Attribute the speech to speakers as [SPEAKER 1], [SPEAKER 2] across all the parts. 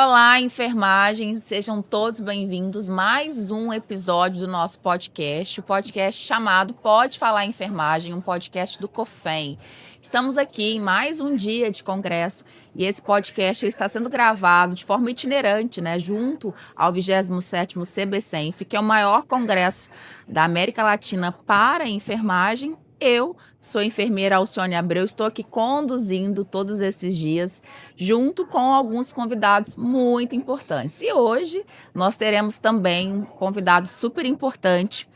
[SPEAKER 1] Olá, enfermagem, sejam todos bem-vindos. Mais um episódio do nosso podcast, o podcast chamado Pode Falar Enfermagem, um podcast do COFEM. Estamos aqui em mais um dia de congresso e esse podcast está sendo gravado de forma itinerante, junto ao 27º CBCenf, que é o maior congresso da América Latina para a enfermagem. Eu sou a enfermeira Alcione Abreu, estou aqui conduzindo todos esses dias, junto com alguns convidados muito importantes. E hoje nós teremos também um convidado super importante,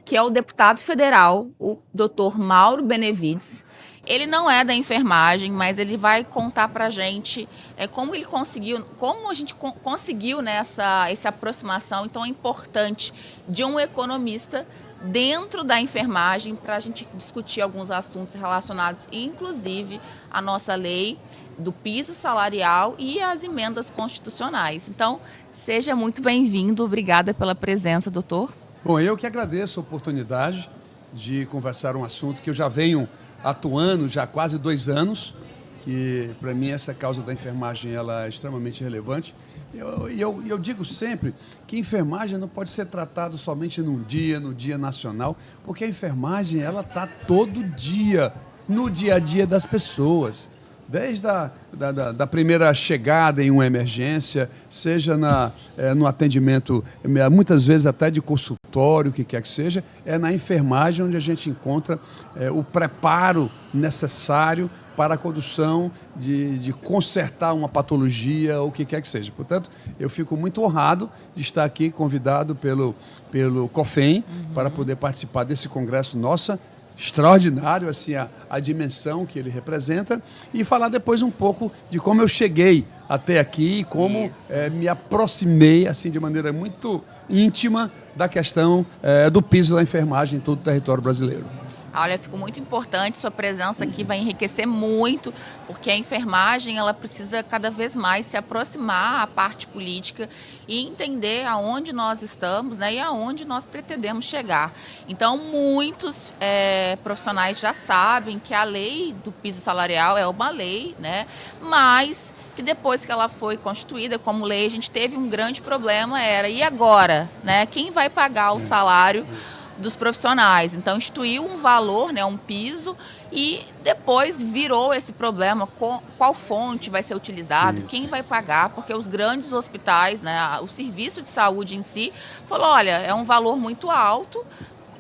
[SPEAKER 1] que é o deputado federal, o Dr. Mauro Benevides. Ele não é da enfermagem, mas ele vai contar para a gente como a gente conseguiu essa aproximação tão importante de um economista dentro da enfermagem para a gente discutir alguns assuntos relacionados, inclusive, à nossa lei do piso salarial e às emendas constitucionais. Então, seja muito bem-vindo. Obrigada pela presença, doutor.
[SPEAKER 2] Bom, eu que agradeço a oportunidade de conversar um assunto que eu já venho atuando já há quase 2 anos, que para mim essa causa da enfermagem ela é extremamente relevante. Eu digo sempre que a enfermagem não pode ser tratada somente no dia nacional, porque a enfermagem ela está todo dia, no dia a dia das pessoas. Desde da primeira chegada em uma emergência, seja no atendimento, muitas vezes até de consultório, o que quer que seja, é na enfermagem onde a gente encontra o preparo necessário para a condução de consertar uma patologia ou o que quer que seja. Portanto, eu fico muito honrado de estar aqui convidado pelo COFEM para poder participar desse congresso nosso, extraordinário, assim, a dimensão que ele representa, e falar depois um pouco de como eu cheguei até aqui e como me aproximei, assim, de maneira muito íntima da questão do piso da enfermagem em todo o território brasileiro.
[SPEAKER 1] Olha, ficou muito importante, sua presença aqui vai enriquecer muito, porque a enfermagem ela precisa cada vez mais se aproximar à parte política e entender aonde nós estamos, e aonde nós pretendemos chegar. Então, muitos profissionais já sabem que a lei do piso salarial é uma lei, mas que depois que ela foi constituída como lei, a gente teve um grande problema, e agora? Quem vai pagar o salário dos profissionais? Então, instituiu um valor, um piso, e depois virou esse problema, qual fonte vai ser utilizado, quem vai pagar, porque os grandes hospitais, o serviço de saúde em si, falou, olha, é um valor muito alto,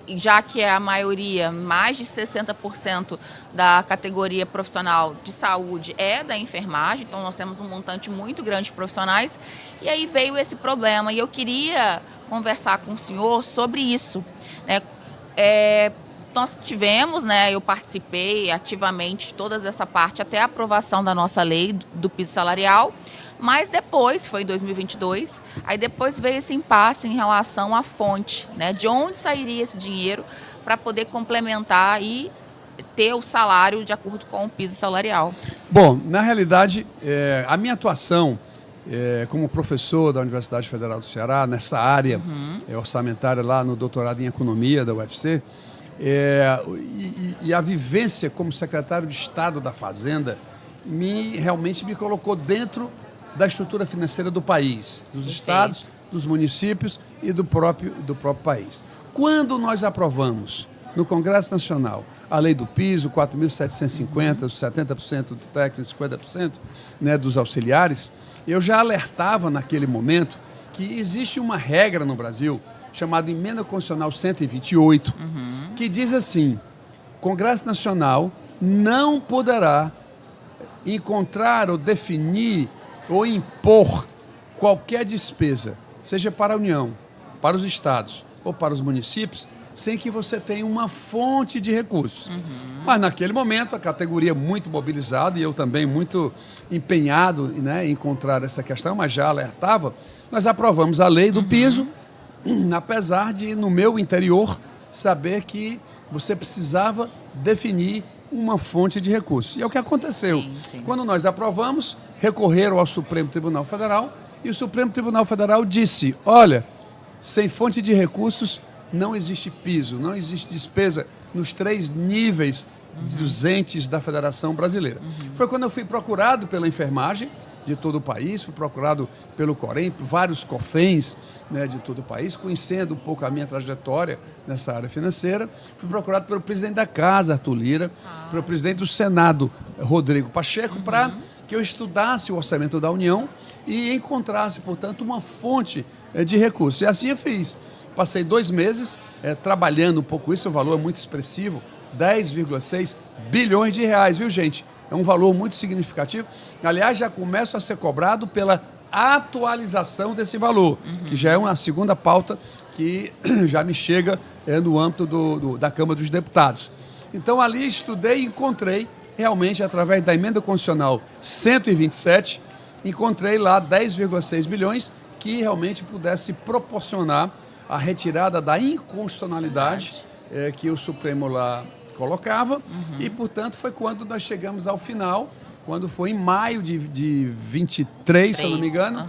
[SPEAKER 1] já que a maioria, mais de 60% da categoria profissional de saúde é da enfermagem, então nós temos um montante muito grande de profissionais, e aí veio esse problema, e eu queria conversar com o senhor sobre isso. Nós tivemos, eu participei ativamente de toda essa parte até a aprovação da nossa lei do piso salarial, mas depois, foi em 2022, aí depois veio esse impasse em relação à fonte, de onde sairia esse dinheiro para poder complementar e ter o salário de acordo com o piso salarial.
[SPEAKER 2] Bom, na realidade, a minha atuação como professor da Universidade Federal do Ceará, nessa área orçamentária lá no doutorado em Economia da UFC, e a vivência como secretário de Estado da Fazenda realmente me colocou dentro da estrutura financeira do país, dos estados, dos municípios e do próprio país. Quando nós aprovamos no Congresso Nacional a lei do piso, 4.750, os 70% do técnico e 50% dos auxiliares, eu já alertava naquele momento que existe uma regra no Brasil chamada Emenda Constitucional 128, que diz assim: Congresso Nacional não poderá encontrar ou definir ou impor qualquer despesa, seja para a União, para os estados ou para os municípios, sem que você tenha uma fonte de recursos. Mas naquele momento a categoria muito mobilizada e eu também muito empenhado em encontrar essa questão, mas já alertava, nós aprovamos a lei do piso, apesar de no meu interior saber que você precisava definir uma fonte de recursos. E é o que aconteceu. Sim. Quando nós aprovamos, recorreram ao Supremo Tribunal Federal e o Supremo Tribunal Federal disse: olha, sem fonte de recursos não existe piso, não existe despesa nos 3 níveis dos entes da Federação Brasileira. Foi quando eu fui procurado pela enfermagem de todo o país, fui procurado pelo Corém, vários COFENs, né, de todo o país, conhecendo um pouco a minha trajetória nessa área financeira. Fui procurado pelo presidente da Casa, Arthur Lira, pelo presidente do Senado, Rodrigo Pacheco, para que eu estudasse o orçamento da União e encontrasse, portanto, uma fonte de recursos. E assim eu fiz. Passei 2 meses trabalhando um pouco isso, o valor é muito expressivo, 10,6 bilhões de reais, viu, gente? É um valor muito significativo. Aliás, já começa a ser cobrado pela atualização desse valor, que já é uma segunda pauta que já me chega no âmbito da Câmara dos Deputados. Então, ali estudei e encontrei, realmente, através da emenda constitucional 127, encontrei lá 10,6 bilhões que realmente pudesse proporcionar a retirada da inconstitucionalidade que o Supremo lá colocava, e, portanto, foi quando nós chegamos ao final, quando foi em maio de 23, se eu não me engano,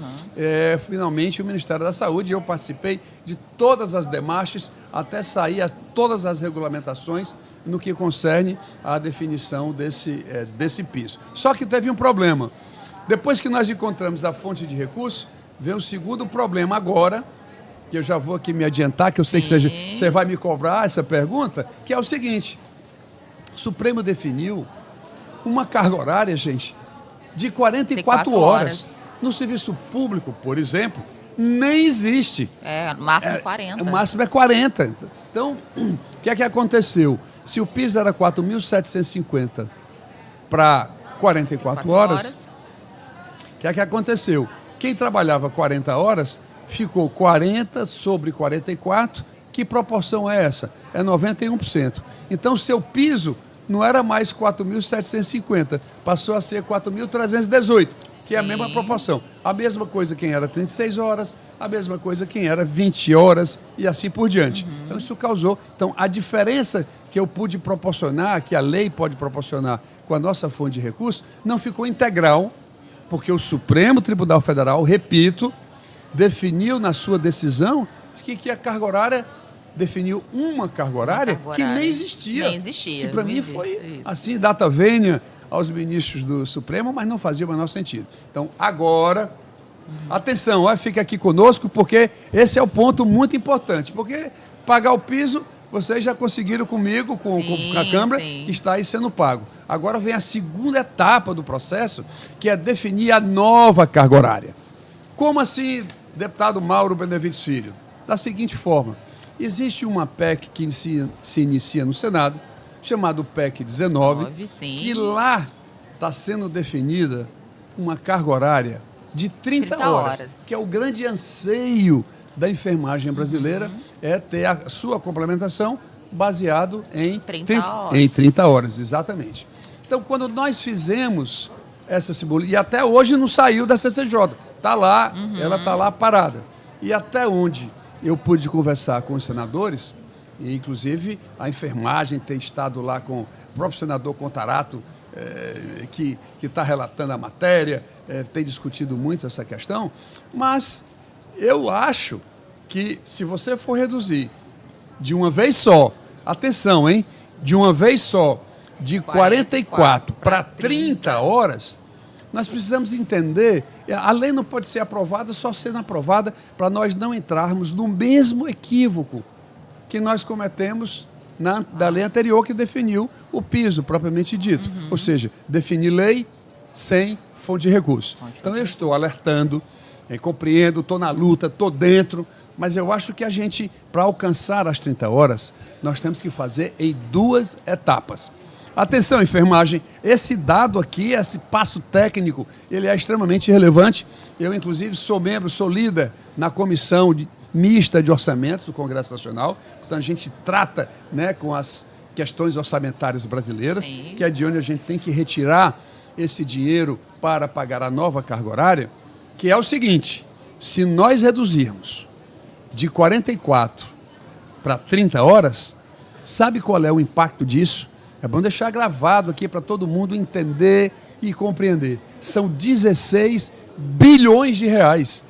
[SPEAKER 2] finalmente o Ministério da Saúde, eu participei de todas as demarches até sair todas as regulamentações no que concerne à definição desse piso. Só que teve um problema. Depois que nós encontramos a fonte de recurso, veio um segundo problema agora, que eu já vou aqui me adiantar, que eu sei que você vai me cobrar essa pergunta, que é o seguinte: o Supremo definiu uma carga horária, gente, de 44 horas. No serviço público, por exemplo, nem existe.
[SPEAKER 1] No máximo 40.
[SPEAKER 2] O máximo é 40. Então, o que é que aconteceu? Se o piso era 4.750 para 44 horas, o que é que aconteceu? Quem trabalhava 40 horas ficou 40 sobre 44. Que proporção é essa? É 91%. Então, seu piso não era mais 4.750, passou a ser 4.318, que é a mesma proporção. A mesma coisa quem era 36 horas, a mesma coisa quem era 20 horas e assim por diante. Então, isso causou... Então, a diferença que eu pude proporcionar, que a lei pode proporcionar com a nossa fonte de recursos, não ficou integral, porque o Supremo Tribunal Federal, repito, definiu na sua decisão que a carga horária... definiu uma carga horária que nem existia.
[SPEAKER 1] Nem existia.
[SPEAKER 2] Que para mim foi assim, data vênia aos ministros do Supremo, mas não fazia o menor sentido. Então, agora, atenção, fica aqui conosco, porque esse é o ponto muito importante. Porque pagar o piso, vocês já conseguiram comigo, com a Câmara, que está aí sendo pago. Agora vem a segunda etapa do processo, que é definir a nova carga horária. Como assim, deputado Mauro Benevides Filho? Da seguinte forma: existe uma PEC que se inicia no Senado, chamado PEC 19, que lá está sendo definida uma carga horária de 30 horas, que é o grande anseio da enfermagem brasileira, é ter a sua complementação baseado em 30 horas, exatamente. Então, quando nós fizemos essa simbologia, e até hoje não saiu da CCJ, está lá, ela está lá parada. E até onde eu pude conversar com os senadores, e inclusive a enfermagem tem estado lá com o próprio senador Contarato, que está relatando a matéria, tem discutido muito essa questão, mas eu acho que se você for reduzir de uma vez só, atenção, hein, de uma vez só, de 44 para 30 horas, nós precisamos entender, a lei não pode ser aprovada só sendo aprovada para nós não entrarmos no mesmo equívoco que nós cometemos da lei anterior que definiu o piso, propriamente dito. Ou seja, definir lei sem fonte de recurso. Então eu estou alertando, compreendo, estou na luta, estou dentro, mas eu acho que a gente, para alcançar as 30 horas, nós temos que fazer em 2 etapas. Atenção, enfermagem, esse dado aqui, esse passo técnico, ele é extremamente relevante. Eu, inclusive, sou líder na comissão mista de orçamentos do Congresso Nacional. Então, a gente trata, né, com as questões orçamentárias brasileiras, que é de onde a gente tem que retirar esse dinheiro para pagar a nova carga horária, que é o seguinte: se nós reduzirmos de 44 para 30 horas, sabe qual é o impacto disso? É bom deixar gravado aqui para todo mundo entender e compreender. São 16 bilhões de reais.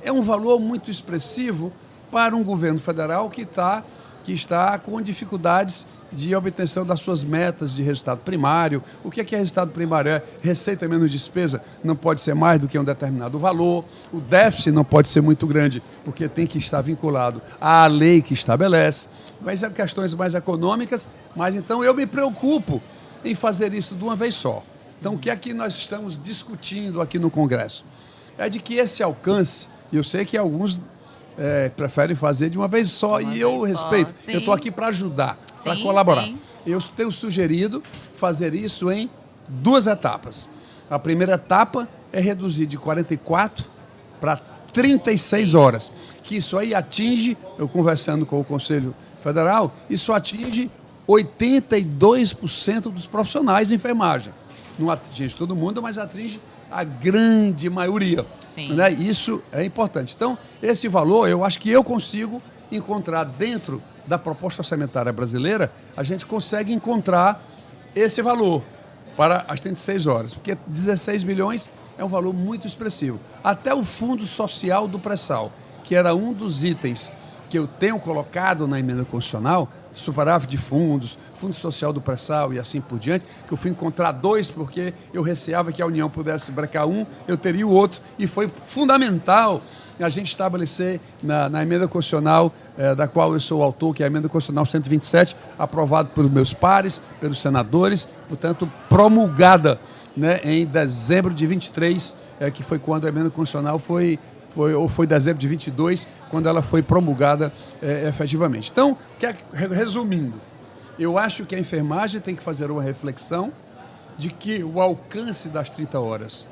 [SPEAKER 2] É um valor muito expressivo para um governo federal que está que está com dificuldades de obtenção das suas metas de resultado primário. O que é resultado primário? É receita menos despesa, não pode ser mais do que um determinado valor. O déficit não pode ser muito grande, porque tem que estar vinculado à lei que estabelece. Mas são questões mais econômicas, mas então eu me preocupo em fazer isso de uma vez só. Então, o que é que nós estamos discutindo aqui no Congresso? É de que esse alcance, eu sei que alguns preferem fazer de uma vez só, e eu respeito. Sim. Eu estou aqui para ajudar, para colaborar. Sim. Eu tenho sugerido fazer isso em 2 etapas. A primeira etapa é reduzir de 44 para 36 horas, que isso aí atinge, eu conversando com o Conselho Federal, isso atinge 82% dos profissionais de enfermagem. Não atinge todo mundo, mas atinge a grande maioria. Sim. Né? Isso é importante. Então, esse valor, eu acho que eu consigo encontrar dentro da proposta orçamentária brasileira, a gente consegue encontrar esse valor para as 36 horas, porque 16 bilhões é um valor muito expressivo. Até o Fundo Social do Pré-Sal, que era um dos itens que eu tenho colocado na emenda constitucional, superávit de fundos, Fundo Social do Pré-Sal e assim por diante, que eu fui encontrar 2 porque eu receava que a União pudesse brecar um, eu teria o outro, e foi fundamental a gente estabelecer na emenda constitucional, da qual eu sou o autor, que é a emenda constitucional 127, aprovada pelos meus pares, pelos senadores, portanto, promulgada, né, em dezembro de 23, que foi quando a emenda constitucional foi dezembro de 22, quando ela foi promulgada efetivamente. Então, resumindo, eu acho que a enfermagem tem que fazer uma reflexão de que o alcance das 30 horas,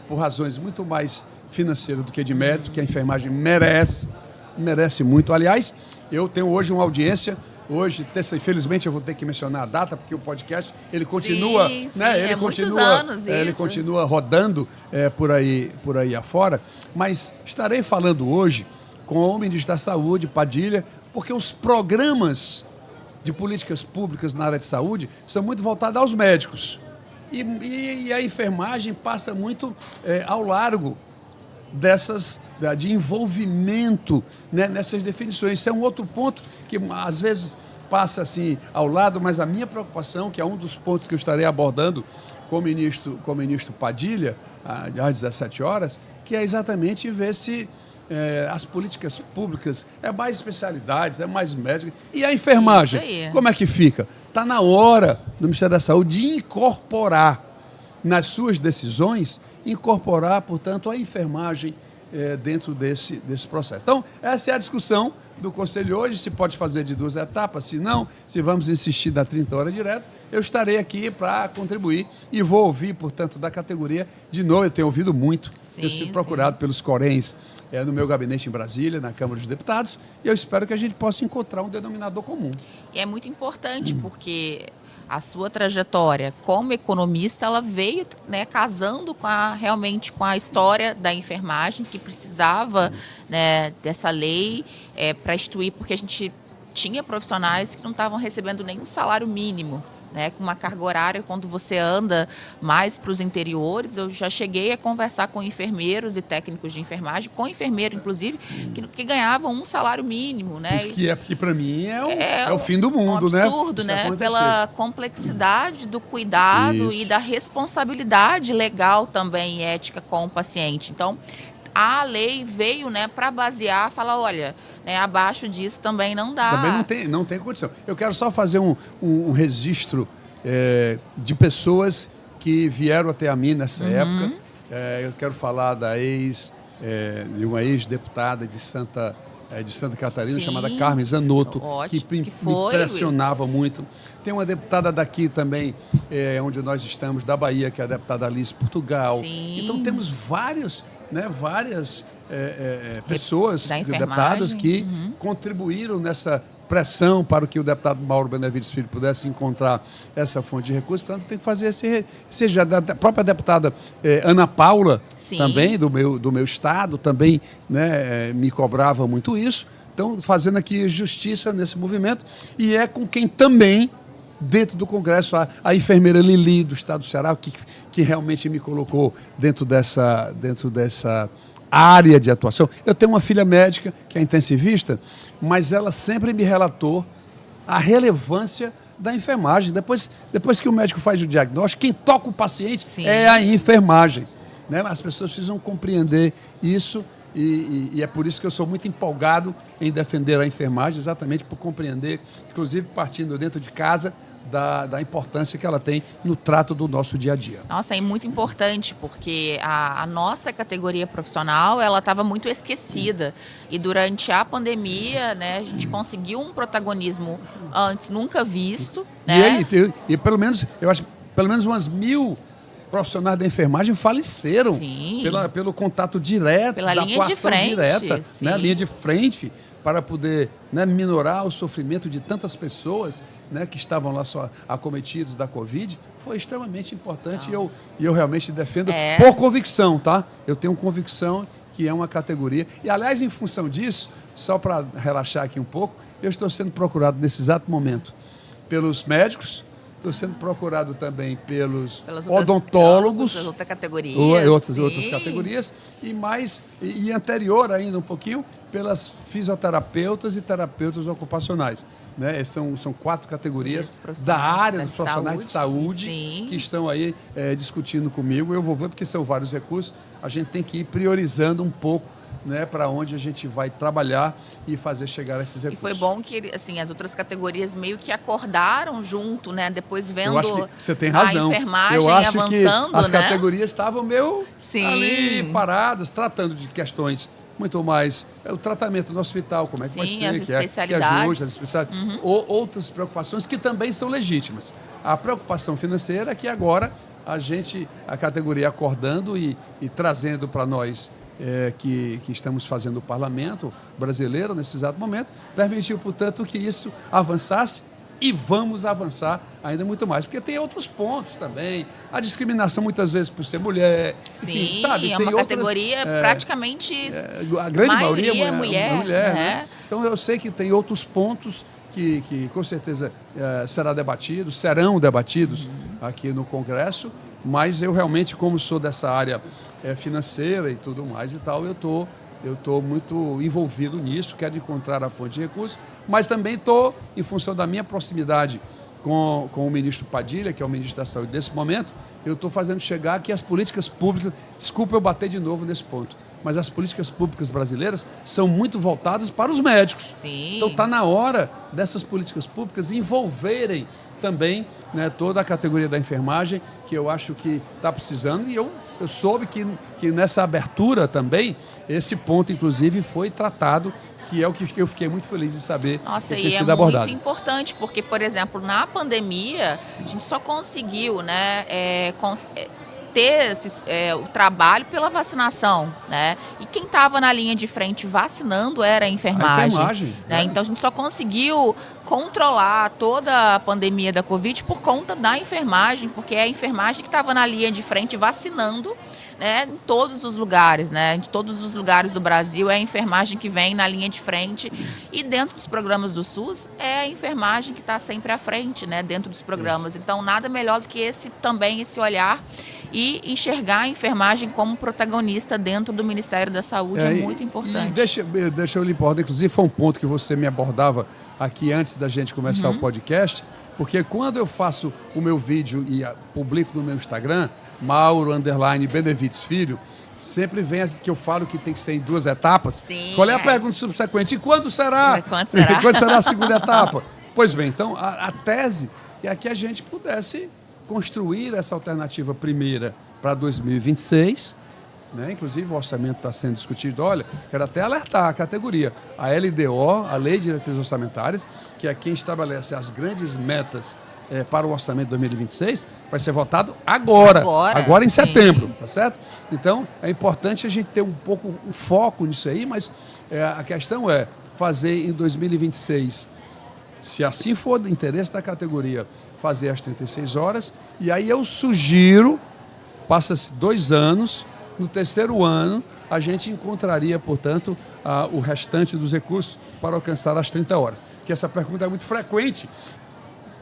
[SPEAKER 2] por razões muito mais financeiras do que de mérito, que a enfermagem merece muito. Aliás, eu tenho hoje uma audiência. Hoje, infelizmente, eu vou ter que mencionar a data, porque o podcast, ele continua,
[SPEAKER 1] sim,
[SPEAKER 2] né?
[SPEAKER 1] Ele continua, anos
[SPEAKER 2] ele continua rodando por aí afora. Mas estarei falando hoje com o ministro da Saúde, Padilha, porque os programas de políticas públicas na área de saúde são muito voltados aos médicos. E a enfermagem passa muito ao largo de envolvimento, né, nessas definições. Isso é um outro ponto que às vezes passa assim ao lado, mas a minha preocupação, que é um dos pontos que eu estarei abordando com o ministro Padilha, às 17 horas, que é exatamente ver se as políticas públicas é mais especialidades, é mais médico. E a enfermagem, como é que fica? Está na hora do Ministério da Saúde de incorporar nas suas decisões, portanto, a enfermagem dentro desse processo. Então, essa é a discussão do Conselho hoje, se pode fazer de 2 etapas, se não, se vamos insistir da 30 horas direto, eu estarei aqui para contribuir e vou ouvir, portanto, da categoria, de novo, eu tenho ouvido muito, eu sido procurado pelos Corems no meu gabinete em Brasília, na Câmara dos Deputados, e eu espero que a gente possa encontrar um denominador comum.
[SPEAKER 1] E é muito importante, porque a sua trajetória como economista, ela veio, né, casando realmente com a história da enfermagem, que precisava, né, dessa lei para instituir, porque a gente tinha profissionais que não estavam recebendo nenhum salário mínimo, né, com uma carga horária. Quando você anda mais para os interiores, eu já cheguei a conversar com enfermeiros e técnicos de enfermagem, com enfermeiro, inclusive, que ganhavam um salário mínimo, né?
[SPEAKER 2] Que para mim é o fim do mundo,
[SPEAKER 1] né? Absurdo, né? Pela complexidade do cuidado e da responsabilidade legal também e ética com o paciente. Então, a lei veio, né, para basear, falar, olha, né, abaixo disso também não dá.
[SPEAKER 2] Também não tem condição. Eu quero só fazer um registro de pessoas que vieram até a mim nessa época. Eu quero falar de uma ex-deputada de Santa Catarina, chamada Carmen Zanotto, que me impressionava muito. Tem uma deputada daqui também, onde nós estamos, da Bahia, que é a deputada Alice Portugal.
[SPEAKER 1] Sim.
[SPEAKER 2] Então temos várias pessoas, deputadas, que contribuíram nessa pressão para que o deputado Mauro Benevides Filho pudesse encontrar essa fonte de recursos. Portanto, tem que fazer seja a própria deputada Ana Paula, também do meu estado, também, né, me cobrava muito isso. Então, fazendo aqui justiça nesse movimento, e é com quem também, dentro do Congresso, a enfermeira Lili, do estado do Ceará, que realmente me colocou dentro dessa área de atuação. Eu tenho uma filha médica, que é intensivista, mas ela sempre me relatou a relevância da enfermagem. Depois que o médico faz o diagnóstico, quem toca o paciente é a enfermagem. Né? As pessoas precisam compreender isso e é por isso que eu sou muito empolgado em defender a enfermagem, exatamente por compreender, inclusive partindo dentro de casa, da importância que ela tem no trato do nosso dia a dia.
[SPEAKER 1] Nossa, é muito importante, porque a nossa categoria profissional, ela estava muito esquecida. E durante a pandemia, né, a gente conseguiu um protagonismo antes nunca visto. Né?
[SPEAKER 2] E pelo menos, eu acho, pelo menos umas 1.000 profissionais da enfermagem faleceram pelo contato direto,
[SPEAKER 1] pela
[SPEAKER 2] da
[SPEAKER 1] linha de
[SPEAKER 2] atuação
[SPEAKER 1] frente,
[SPEAKER 2] direta, né, linha de frente, para poder, né, minorar o sofrimento de tantas pessoas, né, que estavam lá só acometidos da Covid, foi extremamente importante e eu realmente defendo por convicção, tá? Eu tenho convicção que é uma categoria. E, aliás, em função disso, só para relaxar aqui um pouco, eu estou sendo procurado nesse exato momento pelos médicos, estou sendo procurado também pelos odontólogos,
[SPEAKER 1] outras categorias,
[SPEAKER 2] outras categorias, e anterior ainda um pouquinho, pelas fisioterapeutas e terapeutas ocupacionais. Né? São 4 categorias da área dos profissionais de saúde que estão aí discutindo comigo. Eu vou ver, porque são vários recursos, a gente tem que ir priorizando um pouco, né, para onde a gente vai trabalhar e fazer chegar esses recursos.
[SPEAKER 1] E foi bom que, assim, as outras categorias meio que acordaram junto, né? Depois vendo
[SPEAKER 2] eu acho que você tem razão.
[SPEAKER 1] A enfermagem
[SPEAKER 2] eu acho
[SPEAKER 1] avançando,
[SPEAKER 2] que as
[SPEAKER 1] né?
[SPEAKER 2] categorias estavam meio ali paradas, tratando de questões muito mais o tratamento no hospital, como é que vai ser,
[SPEAKER 1] as especialidades.
[SPEAKER 2] Que ajuste, as especialidades, outras preocupações que também são legítimas. A preocupação financeira é que agora a categoria acordando e trazendo para nós que estamos fazendo o parlamento brasileiro nesse exato momento, permitiu, portanto, que isso avançasse e vamos avançar ainda muito mais, porque tem outros pontos também, a discriminação muitas vezes por ser mulher, enfim, sabe?
[SPEAKER 1] É
[SPEAKER 2] tem
[SPEAKER 1] uma categoria praticamente
[SPEAKER 2] a grande maioria é
[SPEAKER 1] mulher,
[SPEAKER 2] né? Então eu sei que tem outros pontos que com certeza serão debatidos aqui no Congresso, mas eu realmente, como sou dessa área financeira e tudo mais e tal, eu estou muito envolvido nisso, quero encontrar a fonte de recursos, mas também estou, em função da minha proximidade com o ministro Padilha, que é o ministro da Saúde nesse momento, eu estou fazendo chegar que as políticas públicas, desculpa eu bater de novo nesse ponto, mas as políticas públicas brasileiras são muito voltadas para os médicos. Então está na hora dessas políticas públicas envolverem também, né, toda a categoria da enfermagem, que eu acho que está precisando, e eu soube que nessa abertura também, esse ponto, inclusive, foi tratado, que é o que eu fiquei muito feliz de saber que tinha sido abordado.
[SPEAKER 1] Muito importante, porque, por exemplo, na pandemia, a gente só conseguiu, né, ter o trabalho pela vacinação, né? E quem estava na linha de frente vacinando era a enfermagem. Né? Então a gente só conseguiu controlar toda a pandemia da Covid por conta da enfermagem, porque é a enfermagem que estava na linha de frente vacinando, né, em todos os lugares, né? Em todos os lugares do Brasil é a enfermagem que vem na linha de frente, e dentro dos programas do SUS é a enfermagem que está sempre à frente, né, dentro dos programas. Então nada melhor do que esse olhar e enxergar a enfermagem como protagonista dentro do Ministério da Saúde é muito importante.
[SPEAKER 2] E deixa eu lhe abordar, inclusive foi um ponto que você me abordava aqui antes da gente começar o podcast, porque quando eu faço o meu vídeo e publico no meu Instagram, Mauro_Benevides Filho, sempre vem que eu falo que tem que ser em 2 etapas.
[SPEAKER 1] Sim,
[SPEAKER 2] qual é a pergunta subsequente? E quando será?
[SPEAKER 1] Quando
[SPEAKER 2] será a segunda etapa? Pois bem, então a tese é que a gente pudesse construir essa alternativa primeira para 2026, né? Inclusive o orçamento está sendo discutido. Olha, quero até alertar a categoria, a LDO, a Lei de Diretrizes Orçamentárias, que é quem estabelece as grandes metas para o orçamento de 2026, vai ser votado agora em setembro, tá certo? Então, é importante a gente ter um pouco um foco nisso aí, mas a questão é fazer em 2026, se assim for do interesse da categoria, fazer as 36 horas, e aí eu sugiro, passa-se 2 anos, no 3º ano, a gente encontraria, portanto, o restante dos recursos para alcançar as 30 horas. Porque essa pergunta é muito frequente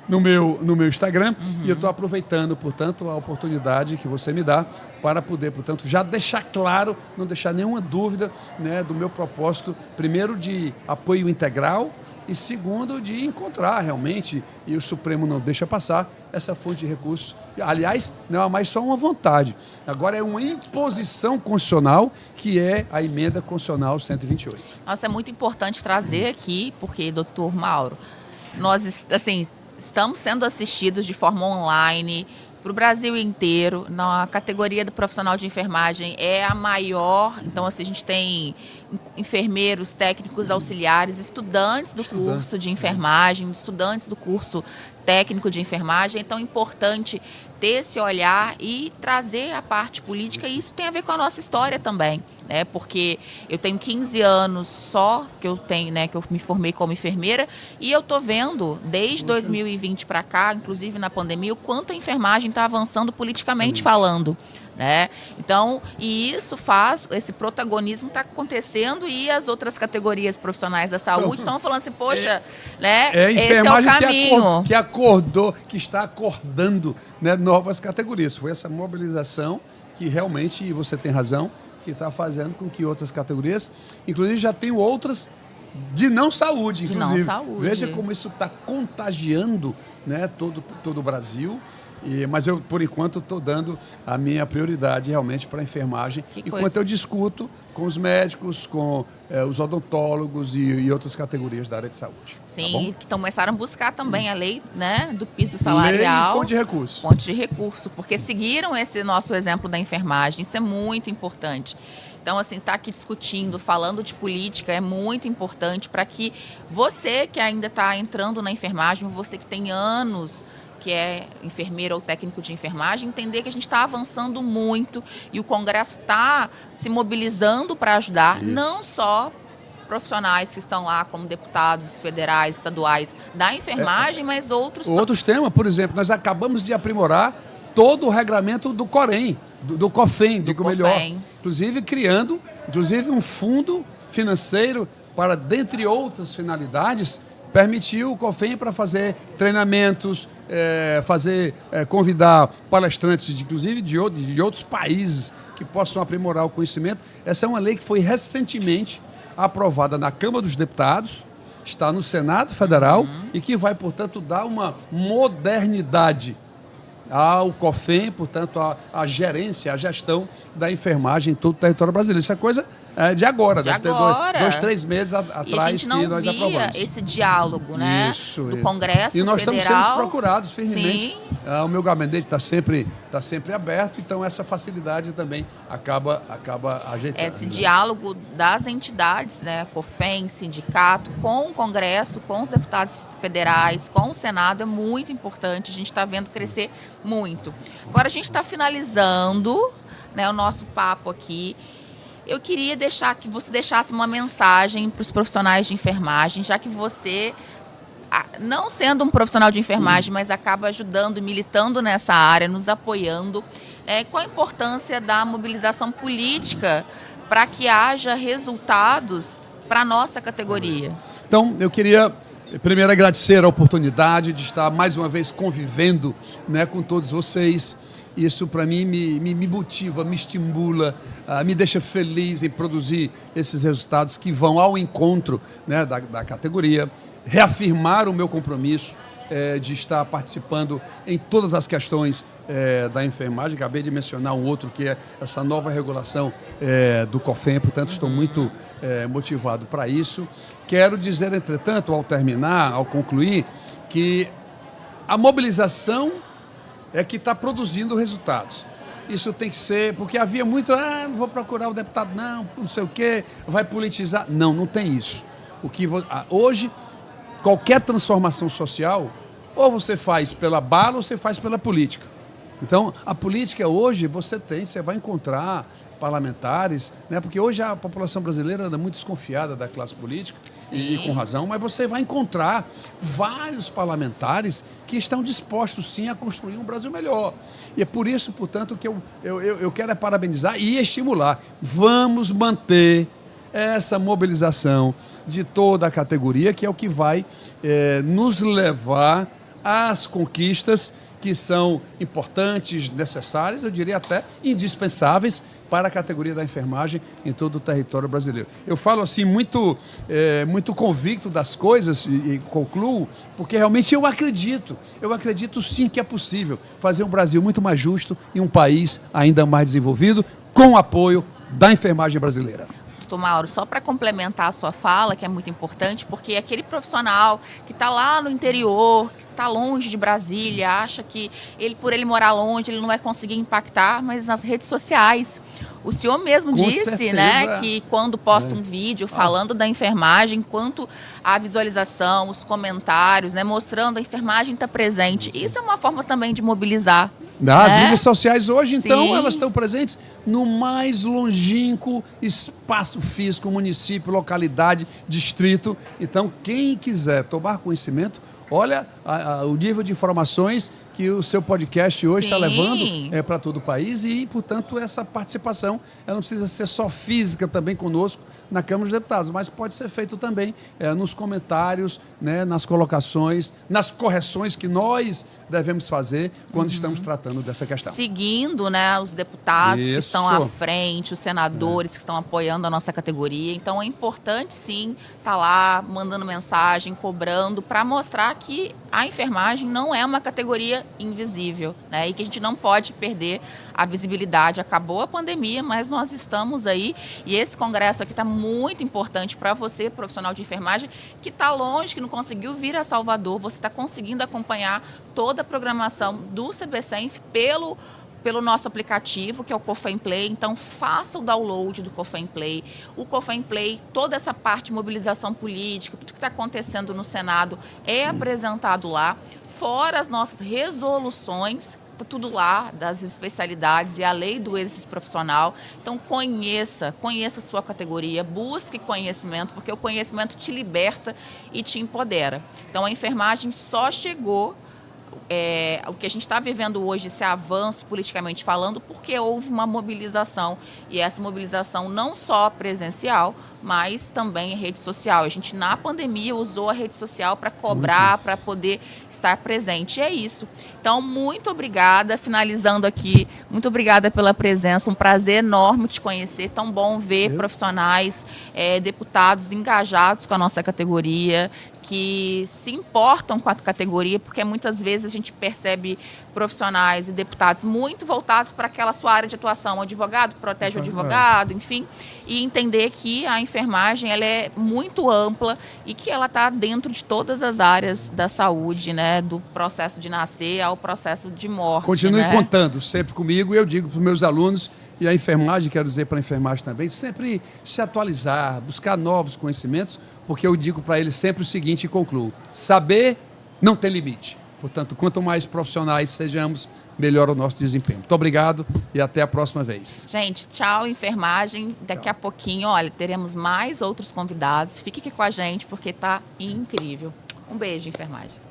[SPEAKER 2] no meu Instagram, e eu estou aproveitando, portanto, a oportunidade que você me dá para poder, portanto, já deixar claro, não deixar nenhuma dúvida, né, do meu propósito, primeiro de apoio integral e segundo, de encontrar realmente, e o Supremo não deixa passar, essa fonte de recursos. Aliás, não é mais só uma vontade, agora é uma imposição constitucional, que é a emenda constitucional 128.
[SPEAKER 1] Nossa, é muito importante trazer aqui, porque, doutor Mauro, nós, assim, estamos sendo assistidos de forma online para o Brasil inteiro. Na categoria do profissional de enfermagem é a maior. Então, assim, a gente tem enfermeiros, técnicos auxiliares, estudantes do curso de enfermagem, estudantes do curso técnico de enfermagem. Então, é importante ter esse olhar e trazer a parte política, e isso tem a ver com a nossa história também, né? Porque eu tenho 15 anos só que eu tenho, né, que eu me formei como enfermeira, e eu tô vendo desde 2020 para cá, inclusive na pandemia, o quanto a enfermagem está avançando politicamente falando, né? Então, e isso faz, esse protagonismo está acontecendo, e as outras categorias profissionais da saúde estão falando assim, poxa, né?
[SPEAKER 2] É a enfermagem
[SPEAKER 1] esse é o caminho.
[SPEAKER 2] que acordou, que está acordando, né, novas categorias. Foi essa mobilização que realmente, e você tem razão, que está fazendo com que outras categorias, inclusive já tenham outras de não saúde, inclusive.
[SPEAKER 1] De não saúde.
[SPEAKER 2] Veja como isso está contagiando, né, todo o Brasil. Mas eu, por enquanto, estou dando a minha prioridade realmente para a enfermagem, enquanto eu discuto com os médicos, com os odontólogos e outras categorias da área de saúde.
[SPEAKER 1] Sim, que começaram a buscar também a lei, né, do piso salarial.
[SPEAKER 2] Lei e fonte de recurso.
[SPEAKER 1] Fonte de recurso, porque seguiram esse nosso exemplo da enfermagem, isso é muito importante. Então, assim, estar aqui discutindo, falando de política é muito importante para que você que ainda está entrando na enfermagem, você que tem anos, que é enfermeiro ou técnico de enfermagem, entender que a gente está avançando muito e o Congresso está se mobilizando para ajudar, isso, não só profissionais que estão lá como deputados federais, estaduais da enfermagem, mas outros
[SPEAKER 2] temas. Por exemplo, nós acabamos de aprimorar todo o regramento do COREM, do COFEM, digo melhor, inclusive criando um fundo financeiro para, dentre outras finalidades, permitir o COFEM para fazer treinamentos, convidar palestrantes, inclusive de outros países que possam aprimorar o conhecimento. Essa é uma lei que foi recentemente aprovada na Câmara dos Deputados, está no Senado Federal e que vai, portanto, dar uma modernidade ao COFEM, portanto, a gerência, a gestão da enfermagem em todo o território brasileiro. Isso é coisa de agora, deve ter 2-3 meses atrás
[SPEAKER 1] que nós aprovamos. Esse diálogo, né?
[SPEAKER 2] Isso.
[SPEAKER 1] Do Congresso Federal.
[SPEAKER 2] E nós estamos sendo procurados firmemente. O meu gabinete está sempre aberto, então essa facilidade também acaba ajeitando.
[SPEAKER 1] Esse diálogo das entidades, né? COFEM, sindicato, com o Congresso, com os deputados federais, com o Senado, é muito importante. A gente está vendo crescer muito. Agora a gente está finalizando, né, o nosso papo aqui. Eu queria que você deixasse uma mensagem para os profissionais de enfermagem, já que você, não sendo um profissional de enfermagem, mas acaba ajudando, militando nessa área, nos apoiando. Qual a importância da mobilização política para que haja resultados para a nossa categoria?
[SPEAKER 2] Então, eu queria primeiro agradecer a oportunidade de estar mais uma vez convivendo, né, com todos vocês. Isso, para mim, me motiva, me estimula, me deixa feliz em produzir esses resultados que vão ao encontro, né, da categoria. Reafirmar o meu compromisso de estar participando em todas as questões da enfermagem. Acabei de mencionar um outro, que é essa nova regulação do COFEM, portanto, estou muito motivado para isso. Quero dizer, entretanto, ao concluir, que a mobilização é que está produzindo resultados. Isso tem que ser, porque havia muito, não vou procurar o deputado, não sei o quê, vai politizar. Não tem isso. Hoje, qualquer transformação social, ou você faz pela bala ou você faz pela política. Então, a política hoje, você vai encontrar parlamentares, né? Porque hoje a população brasileira anda muito desconfiada da classe política, e com razão, mas você vai encontrar vários parlamentares que estão dispostos, sim, a construir um Brasil melhor. E é por isso, portanto, que eu quero parabenizar e estimular. Vamos manter essa mobilização de toda a categoria, que é o que vai nos levar às conquistas que são importantes, necessárias, eu diria até indispensáveis para a categoria da enfermagem em todo o território brasileiro. Eu falo assim muito convicto das coisas e concluo, porque realmente eu acredito sim que é possível fazer um Brasil muito mais justo e um país ainda mais desenvolvido com o apoio da enfermagem brasileira.
[SPEAKER 1] Doutor Mauro, só para complementar a sua fala, que é muito importante, porque aquele profissional que está lá no interior, que está longe de Brasília, acha que por ele morar longe, ele não vai conseguir impactar, mas nas redes sociais. O senhor mesmo disse, né, que quando posta um vídeo falando da enfermagem, quanto a visualização, os comentários, né, mostrando a enfermagem está presente. Isso é uma forma também de mobilizar.
[SPEAKER 2] As mídias sociais hoje, então, elas estão presentes no mais longínquo espaço físico, município, localidade, distrito. Então, quem quiser tomar conhecimento, olha o nível de informações que o seu podcast hoje está levando para todo o país e, portanto, essa participação ela não precisa ser só física também conosco na Câmara dos Deputados, mas pode ser feito também nos comentários, né, nas colocações, nas correções que nós devemos fazer quando estamos tratando dessa questão.
[SPEAKER 1] Seguindo, né, os deputados que estão à frente, os senadores que estão apoiando a nossa categoria. Então, é importante, sim, estar lá mandando mensagem, cobrando, para mostrar que a enfermagem não é uma categoria invisível, né, e que a gente não pode perder a visibilidade. Acabou a pandemia, mas nós estamos aí e esse congresso aqui está muito importante para você, profissional de enfermagem, que está longe, que não conseguiu vir a Salvador. Você está conseguindo acompanhar toda a programação do CBCenf pelo nosso aplicativo, que é o Cofem Play. Então, faça o download do Cofem Play. O Cofem Play, toda essa parte de mobilização política, tudo que está acontecendo no Senado é apresentado lá, fora as nossas resoluções, tudo lá, das especialidades e a lei do êxito profissional. Então, conheça a sua categoria, busque conhecimento, porque o conhecimento te liberta e te empodera. Então, a enfermagem só chegou o que a gente está vivendo hoje, esse avanço politicamente falando, porque houve uma mobilização. E essa mobilização não só presencial, mas também em rede social. A gente, na pandemia, usou a rede social para cobrar, para poder estar presente. E é isso. Então, muito obrigada. Finalizando aqui, muito obrigada pela presença. Um prazer enorme te conhecer. Tão bom ver profissionais, deputados engajados com a nossa categoria, que se importam com a categoria, porque muitas vezes a gente percebe profissionais e deputados muito voltados para aquela sua área de atuação. O advogado protege o advogado, enfim, e entender que a enfermagem ela é muito ampla e que ela está dentro de todas as áreas da saúde, né, do processo de nascer ao processo de morte.
[SPEAKER 2] Continue contando sempre comigo, e eu digo para os meus alunos, e a enfermagem, quero dizer para a enfermagem também, sempre se atualizar, buscar novos conhecimentos, porque eu digo para eles sempre o seguinte e concluo: saber não tem limite. Portanto, quanto mais profissionais sejamos, melhor o nosso desempenho. Muito obrigado e até a próxima vez.
[SPEAKER 1] Gente, tchau, enfermagem. Daqui a pouquinho, olha, teremos mais outros convidados. Fique aqui com a gente, porque tá incrível. Um beijo, enfermagem.